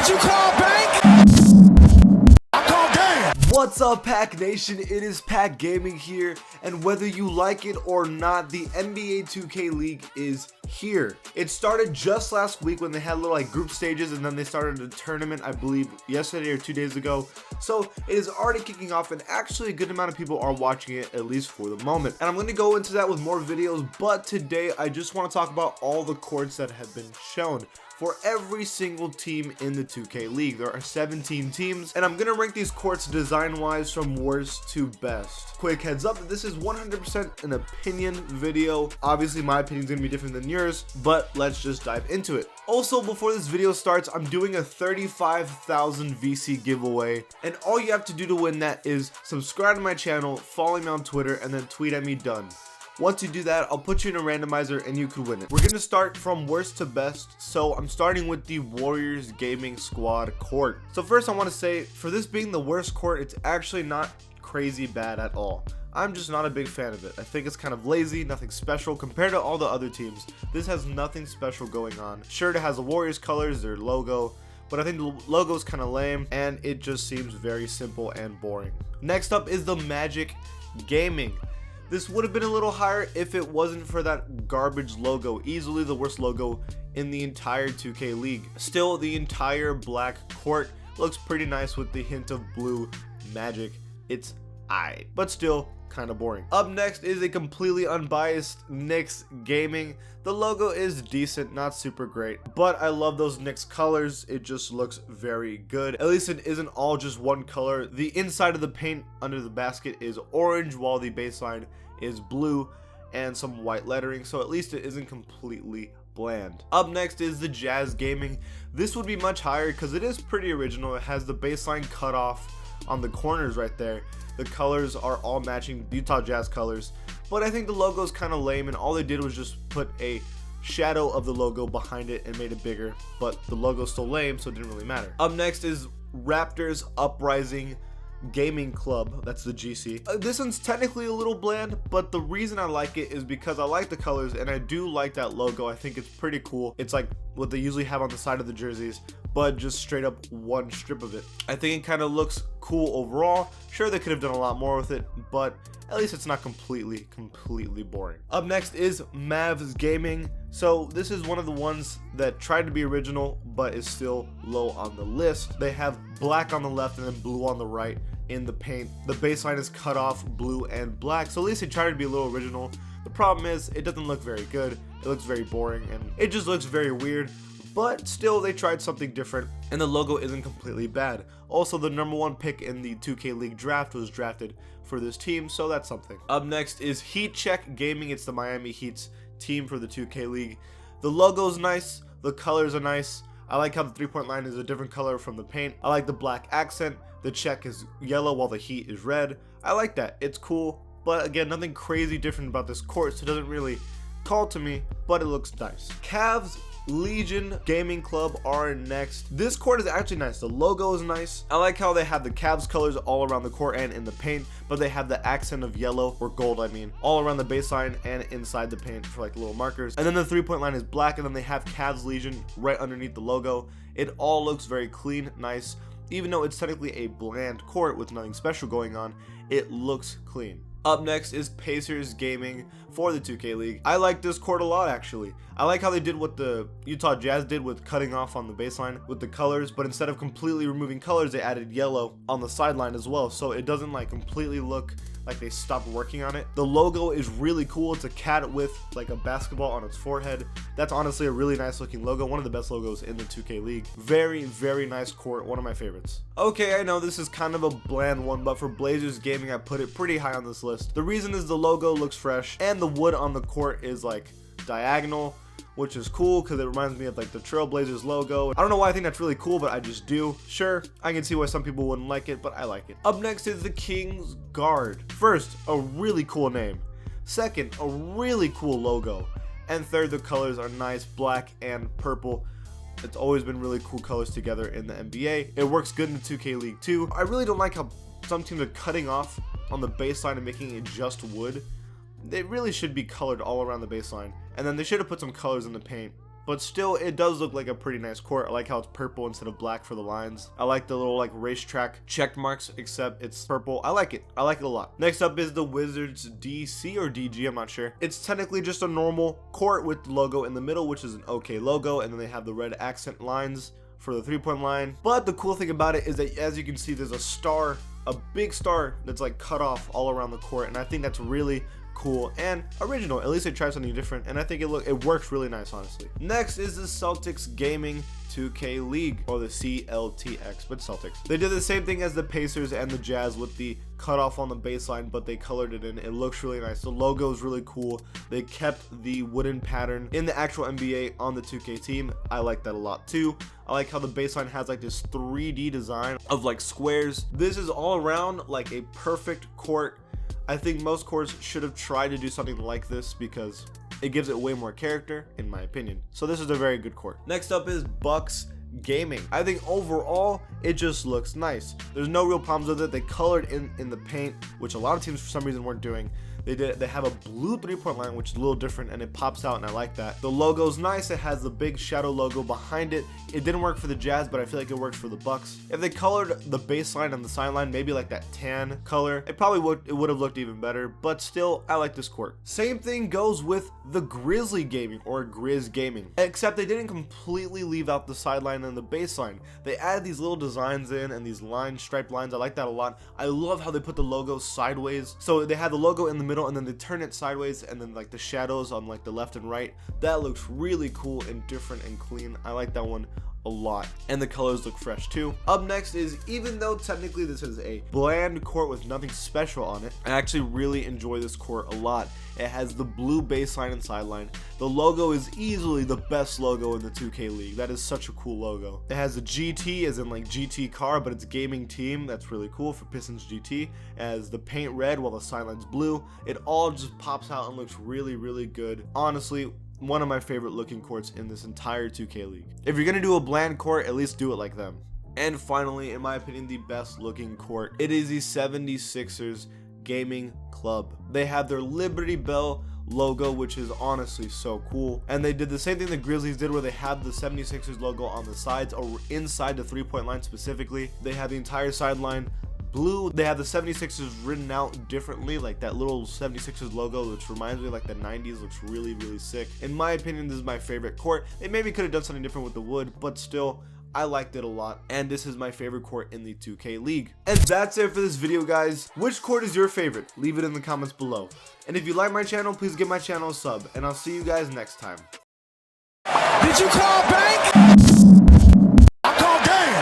Did you call bank? I called game. What's up, Pack Nation? It is Pack Gaming here, and whether you like it or not, the NBA 2K League is here. It started just last week when they had little group stages, and then they started a tournament, I believe yesterday or 2 days ago. So it is already kicking off, and actually a good amount of people are watching it, at least for the moment. And I'm going to go into that with more videos, but today I just want to talk about all the courts that have been shown for every single team in the 2K League. There are 17 teams, and I'm gonna rank these courts design-wise from worst to best. Quick heads up, this is 100% an opinion video. Obviously, my opinion is gonna be different than yours, but let's just dive into it. Also, before this video starts, I'm doing a 35,000 VC giveaway, and all you have to do to win that is subscribe to my channel, follow me on Twitter, and then tweet at me done. Once you do that, I'll put you in a randomizer and you could win it. We're going to start from worst to best, so I'm starting with the Warriors Gaming Squad court. So first I want to say, for this being the worst court, it's actually not crazy bad at all. I'm just not a big fan of it. I think it's kind of lazy, nothing special compared to all the other teams. This has nothing special going on. Sure, it has the Warriors colors, their logo, but I think the logo is kind of lame and it just seems very simple and boring. Next up is the Magic Gaming. This would have been a little higher if it wasn't for that garbage logo. Easily the worst logo in the entire 2K League. Still, the entire black court looks pretty nice with the hint of blue Magic. It's aight, but still kind of boring. Up next is a completely unbiased Knicks Gaming. The logo is decent, not super great, but I love those Knicks colors. It just looks very good. At least it isn't all just one color. The inside of the paint under the basket is orange, while the baseline is blue and some white lettering, so at least it isn't completely bland. Up next is the Jazz Gaming. This would be much higher because it is pretty original. It has the baseline cut off on the corners right there. The colors are all matching Utah Jazz colors, but I think the logo is kind of lame, and all they did was just put a shadow of the logo behind it and made it bigger, but the logo's still lame, so it didn't really matter. Up next is Raptors Uprising Gaming Club. That's the GC. This one's technically a little bland, but the reason I like it is because I like the colors and I do like that logo. I think it's pretty cool. It's like what they usually have on the side of the jerseys, but just straight up one strip of it. I think it kind of looks cool overall. Sure, they could have done a lot more with it, but at least it's not completely boring. Up next is Mavs Gaming. So this is one of the ones that tried to be original, but is still low on the list. They have black on the left and then blue on the right in the paint. The baseline is cut off blue and black, so at least they tried to be a little original. The problem is it doesn't look very good. It looks very boring and it just looks very weird. But still, they tried something different, and the logo isn't completely bad. Also, the #1 pick in the 2K League draft was drafted for this team, so that's something. Up next is Heat Check Gaming. It's the Miami Heat's team for the 2K League. The logo's nice, the colors are nice. I like how the three-point line is a different color from the paint. I like the black accent. The check is yellow while the Heat is red. I like that. It's cool, but again, nothing crazy different about this court, so it doesn't really call to me, but it looks nice. Cavs Legion Gaming Club are next. This court is actually nice. The logo is nice. I like how they have the Cavs colors all around the court and in the paint, but they have the accent of yellow, or gold I mean, all around the baseline and inside the paint for like little markers. And then the three-point line is black, and then they have Cavs Legion right underneath the logo. It all looks very clean, nice. Even though it's technically a bland court with nothing special going on, it looks clean. Up next is Pacers Gaming for the 2K League. I like this court a lot, actually. I like how they did what the Utah Jazz did with cutting off on the baseline with the colors, but instead of completely removing colors, they added yellow on the sideline as well, so it doesn't like completely look like they stopped working on it. The logo is really cool. It's a cat with like a basketball on its forehead. That's honestly a really nice looking logo. One of the best logos in the 2K League. Very nice court. One of my favorites. Okay, I know this is kind of a bland one, but for Blazers Gaming, I put it pretty high on this list. The reason is the logo looks fresh and the wood on the court is like diagonal, which is cool because it reminds me of like the Trailblazers logo. I don't know why I think that's really cool, but I just do. Sure, I can see why some people wouldn't like it, but I like it. Up next is the Kings Guard. First, a really cool name. Second, a really cool logo. And third, the colors are nice, black and purple. It's always been really cool colors together in the NBA. It works good in the 2K League too. I really don't like how some teams are cutting off on the baseline and making it just wood. They really should be colored all around the baseline. And then they should have put some colors in the paint. but still it does look like a pretty nice court. I like how it's purple instead of black for the lines. I like the little like racetrack check marks, except it's purple. I like it a lot. Next up is the Wizards DC or DG, I'm not sure. It's technically just a normal court with the logo in the middle, which is an okay logo, and then they have the red accent lines for the 3-point line. But the cool thing about it is that, as you can see, there's a star, a big star that's like cut off all around the court, and I think that's really cool and original. At least they tried something different, and I think it works really nice, honestly. Next is the Celtics Gaming 2K League, or the CLTX, but Celtics. They did the same thing as the Pacers and the Jazz with the cutoff on the baseline, but they colored it in. It looks really nice. The logo is really cool. They kept the wooden pattern in the actual NBA on the 2K team. I like that a lot too. I like how the baseline has like this 3D design of like squares. This is all around like a perfect court. I think most courts should have tried to do something like this because it gives it way more character, in my opinion. So this is a very good court. Next up is Bucks Gaming. I think overall it just looks nice. There's no real problems with it. They colored in the paint, which a lot of teams for some reason weren't doing. They have a blue 3-point line, which is a little different, and it pops out, and I like that. The logo's nice. It has the big shadow logo behind it. It didn't work for the Jazz, but I feel like it works for the Bucks. If they colored the baseline and the sideline maybe like that tan color, it would have looked even better. But still, I like this court. Same thing goes with the Grizzly Gaming, or Grizz Gaming, except they didn't completely leave out the sideline and the baseline. They added these little designs in and these striped lines. I like that a lot. I love how they put the logo sideways. So they had the logo in the middle, and then they turn it sideways, and then like the shadows on like the left and right. That looks really cool and different and clean. I like that one a lot, and the colors look fresh too. Up next is, even though technically this is a bland court with nothing special on it, I actually really enjoy this court a lot. It has the blue baseline and sideline. The logo is easily the best logo in the 2K League. That is such a cool logo. It has a GT, as in like GT car, but it's gaming team. That's really cool for Pistons GT. It has the paint red while the sideline's blue. It all just pops out and looks really, really good. Honestly, one of my favorite looking courts in this entire 2K League. If you're gonna do a bland court, at least do it like them. And finally, in my opinion, the best looking court, it is the 76ers Gaming Club. They have their Liberty Bell logo, which is honestly so cool, and they did the same thing the Grizzlies did, where they have the 76ers logo on the sides or inside the 3-point line specifically. They have the entire sideline blue. They have the 76ers written out differently, like that little 76ers logo, which reminds me of like the 90s. Looks really, really sick. In my opinion, this is my favorite court. They maybe could have done something different with the wood, but still, I liked it a lot, and this is my favorite court in the 2K League. And that's it for this video, guys. Which court is your favorite? Leave it in the comments below. And if you like my channel, please give my channel a sub, and I'll see you guys next time. Did you call bank?